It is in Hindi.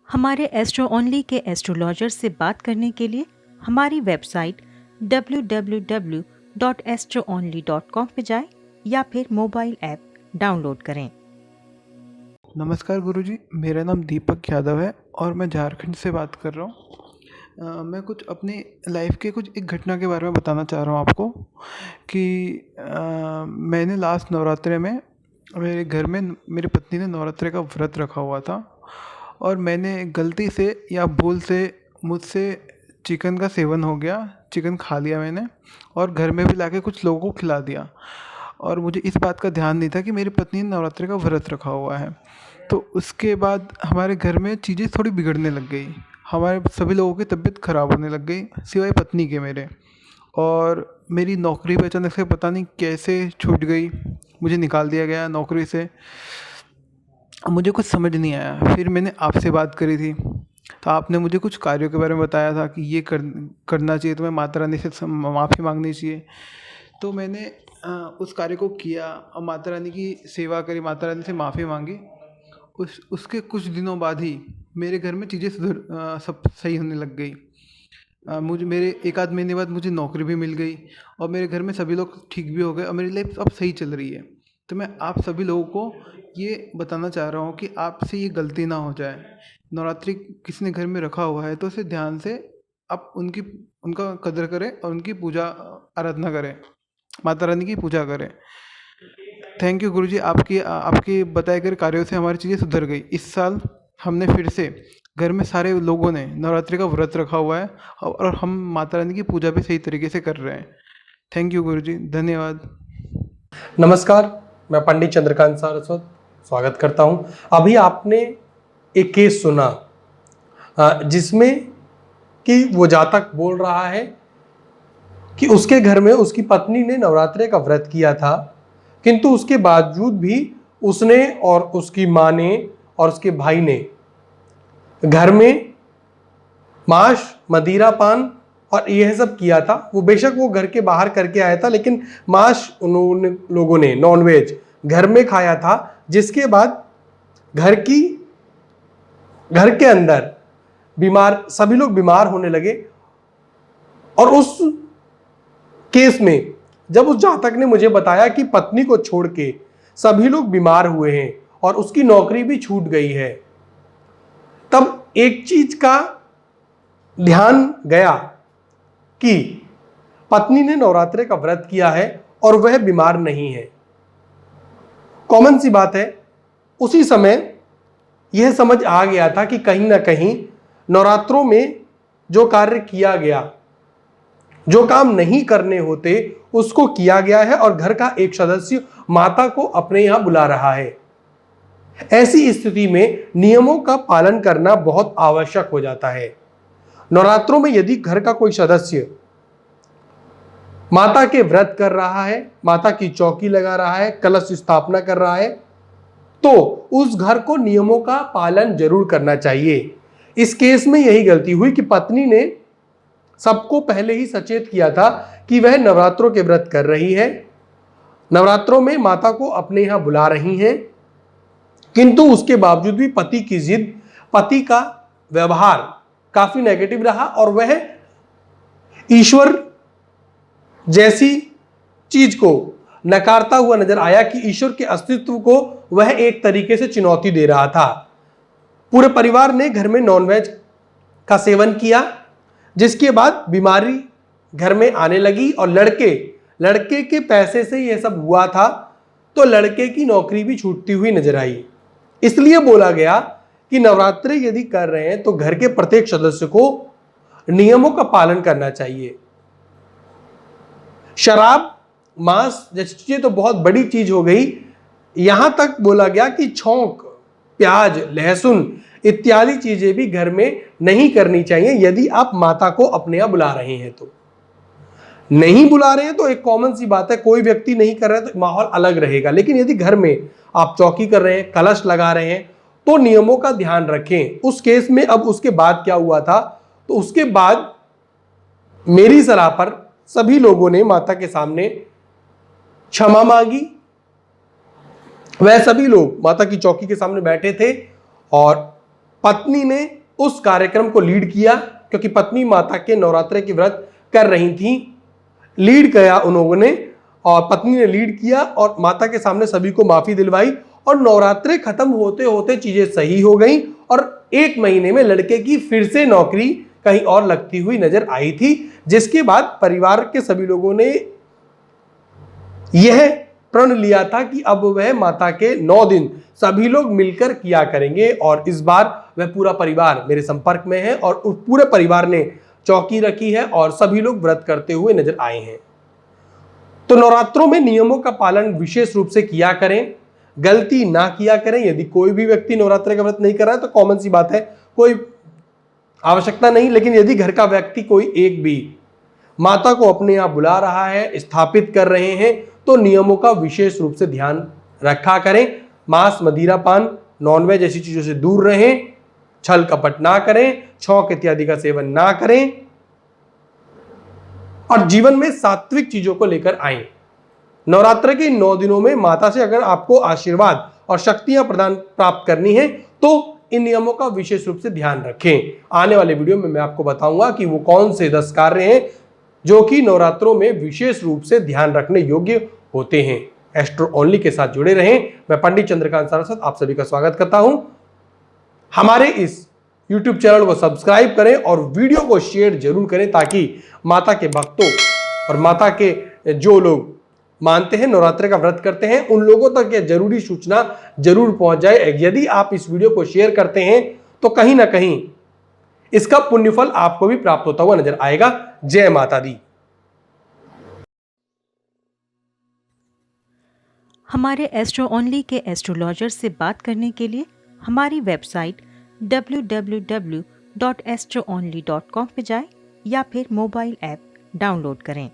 हमारे एस्ट्रो ओनली के एस्ट्रोलॉजर से बात करने के लिए हमारी वेबसाइट www.astroonly.com पे जाएं या फिर मोबाइल ऐप डाउनलोड करें। नमस्कार गुरुजी, मेरा नाम दीपक यादव है और मैं झारखंड से बात कर रहा हूँ। मैं कुछ अपनी लाइफ के कुछ एक घटना के बारे में बताना चाह रहा हूँ आपको कि मैंने लास्ट नवरात्रे में मेरे घर में मेरी पत्नी ने नवरात्रे का व्रत रखा हुआ था और मैंने गलती से या भूल से मुझसे चिकन का सेवन हो गया। चिकन खा लिया मैंने और घर में भी लाके कुछ लोगों को खिला दिया और मुझे इस बात का ध्यान नहीं था कि मेरी पत्नी ने नवरात्रि का व्रत रखा हुआ है। तो उसके बाद हमारे घर में चीज़ें थोड़ी बिगड़ने लग गई। हमारे सभी लोगों की तबीयत ख़राब होने लग गई सिवाय पत्नी के मेरे। और मेरी नौकरी भी अचानक से पता नहीं कैसे छूट गई, मुझे निकाल दिया गया नौकरी से। मुझे कुछ समझ नहीं आया। फिर मैंने आपसे बात करी थी तो आपने मुझे कुछ कार्यों के बारे में बताया था कि ये करना चाहिए, तुम्हें माता रानी से माफ़ी मांगनी चाहिए। तो मैंने उस कार्य को किया और माता रानी की सेवा करी, माता रानी से माफ़ी मांगी। उसके कुछ दिनों बाद ही मेरे घर में चीज़ें सब सही होने लग गई। मुझे मेरे एक आध महीने बाद मुझे नौकरी भी मिल गई और मेरे घर में सभी लोग ठीक भी हो गए और मेरी लाइफ अब सही चल रही है। तो मैं आप सभी लोगों को ये बताना चाह रहा हूँ कि आपसे ये गलती ना हो जाए। नवरात्रि किसी ने घर में रखा हुआ है तो उसे ध्यान से आप उनका कदर करें और उनकी पूजा आराधना करें, माता रानी की पूजा करें। थैंक यू गुरुजी, आपके बताए गए कार्यों से हमारी चीज़ें सुधर गई। इस साल हमने फिर से घर में सारे लोगों ने नवरात्रि का व्रत रखा हुआ है और हम माता रानी की पूजा भी सही तरीके से कर रहे हैं। थैंक यू गुरुजी, धन्यवाद। नमस्कार, मैं पंडित चंद्रकांत सारस्वत स्वागत करता हूं। अभी आपने एक केस सुना जिसमें कि वो जातक बोल रहा है कि उसके घर में उसकी पत्नी ने नवरात्रि का व्रत किया था, किंतु उसके बावजूद भी उसने और उसकी माँ ने और उसके भाई ने घर में मांस, मदिरा पान और यह सब किया था। वो बेशक वो घर के बाहर करके आया था, लेकिन मांस उन्होंने लोगों ने नॉनवेज घर में खाया था, जिसके बाद घर के अंदर सभी लोग बीमार होने लगे। और उस केस में जब उस जातक ने मुझे बताया कि पत्नी को छोड़ के सभी लोग बीमार हुए हैं और उसकी नौकरी भी छूट गई है, तब एक चीज का ध्यान गया कि पत्नी ने नवरात्रि का व्रत किया है और वह बीमार नहीं है। कॉमन सी बात है। उसी समय यह समझ आ गया था कि कहीं ना कहीं नवरात्रों में जो कार्य किया गया, जो काम नहीं करने होते उसको किया गया है और घर का एक सदस्य माता को अपने यहां बुला रहा है। ऐसी स्थिति में नियमों का पालन करना बहुत आवश्यक हो जाता है। नवरात्रों में यदि घर का कोई सदस्य माता के व्रत कर रहा है, माता की चौकी लगा रहा है, कलश स्थापना कर रहा है, तो उस घर को नियमों का पालन जरूर करना चाहिए। इस केस में यही गलती हुई कि पत्नी ने सबको पहले ही सचेत किया था कि वह नवरात्रों के व्रत कर रही है, नवरात्रों में माता को अपने यहां बुला रही हैं, किंतु उसके बावजूद भी पति की जिद, पति का व्यवहार काफी नेगेटिव रहा और वह ईश्वर जैसी चीज को नकारता हुआ नजर आया कि ईश्वर के अस्तित्व को वह एक तरीके से चुनौती दे रहा था। पूरे परिवार ने घर में नॉनवेज का सेवन किया, जिसके बाद बीमारी घर में आने लगी और लड़के के पैसे से यह सब हुआ था, तो लड़के की नौकरी भी छूटती हुई नजर आई। इसलिए बोला गया कि नवरात्रि यदि कर रहे हैं तो घर के प्रत्येक सदस्य को नियमों का पालन करना चाहिए। शराब, मांस जैसी चीजें तो बहुत बड़ी चीज हो गई। यहां तक बोला गया कि छौंक, प्याज, लहसुन इत्यादि चीजें भी घर में नहीं करनी चाहिए यदि आप माता को अपने यहां बुला रहे हैं। तो नहीं बुला रहे हैं तो एक कॉमन सी बात है, कोई व्यक्ति नहीं कर रहा है तो माहौल अलग रहेगा। लेकिन यदि घर में आप चौकी कर रहे हैं, कलश लगा रहे हैं, तो नियमों का ध्यान रखें। उस केस में अब उसके बाद क्या हुआ था, तो उसके बाद मेरी सलाह पर सभी लोगों ने माता के सामने क्षमा मांगी। वह सभी लोग माता की चौकी के सामने बैठे थे और पत्नी ने उस कार्यक्रम को लीड किया, क्योंकि पत्नी माता के नवरात्रे की व्रत कर रही थी। लीड किया उन्होंने, और पत्नी ने लीड किया और माता के सामने सभी को माफी दिलवाई, और नवरात्रे खत्म होते होते चीजें सही हो गई और 1 महीने में लड़के की फिर से नौकरी कहीं और लगती हुई नजर आई थी। जिसके बाद परिवार के सभी लोगों ने यह प्रण लिया था कि अब वह माता के 9 दिन सभी लोग मिलकर किया करेंगे, और इस बार वह पूरा परिवार मेरे संपर्क में है और उस पूरे परिवार ने चौकी रखी है और सभी लोग व्रत करते हुए नजर आए हैं। तो नवरात्रों में नियमों का पालन विशेष रूप से किया करें, गलती ना किया करें। यदि कोई भी व्यक्ति नवरात्रि का व्रत नहीं कर रहा है तो कॉमन सी बात है, कोई आवश्यकता नहीं। लेकिन यदि घर का व्यक्ति कोई एक भी माता को अपने यहाँ बुला रहा है, स्थापित कर रहे हैं, तो नियमों का विशेष रूप से ध्यान रखा करें। मांस, मदिरा पान, नॉनवेज ऐसी चीजों से दूर रहें, छल कपट ना करें, छौंक इत्यादि का सेवन ना करें, और जीवन में सात्विक चीजों को लेकर आए। नवरात्र के 9 दिनों में माता से अगर आपको आशीर्वाद और शक्तियां प्रदान प्राप्त करनी है तो इन नियमों का विशेष रूप से ध्यान रखें। आने वाले वीडियो में मैं आपको बताऊंगा कि वो कौन से 10 कार्य हैं जो कि नवरात्रों में विशेष रूप से ध्यान रखने योग्य होते हैं। एस्ट्रो ओनली के साथ जुड़े रहें। मैं पंडित चंद्रकांत सारस्वत आप सभी का स्वागत करता हूं। हमारे इस YouTube चैनल को सब्सक्राइब करें और वीडियो को शेयर जरूर करें, ताकि माता के भक्तों और माता के जो लोग मानते हैं, नवरात्रि का व्रत करते हैं, उन लोगों तक यह जरूरी सूचना जरूर पहुंच जाए। यदि आप इस वीडियो को शेयर करते हैं तो कहीं ना कहीं इसका पुण्यफल आपको भी प्राप्त होता हुआ नजर आएगा। जय माता दी। हमारे एस्ट्रो ओनली के एस्ट्रोलॉजर से बात करने के लिए हमारी वेबसाइट www.astroonly.com पे जाएं या फिर मोबाइल ऐप डाउनलोड करें।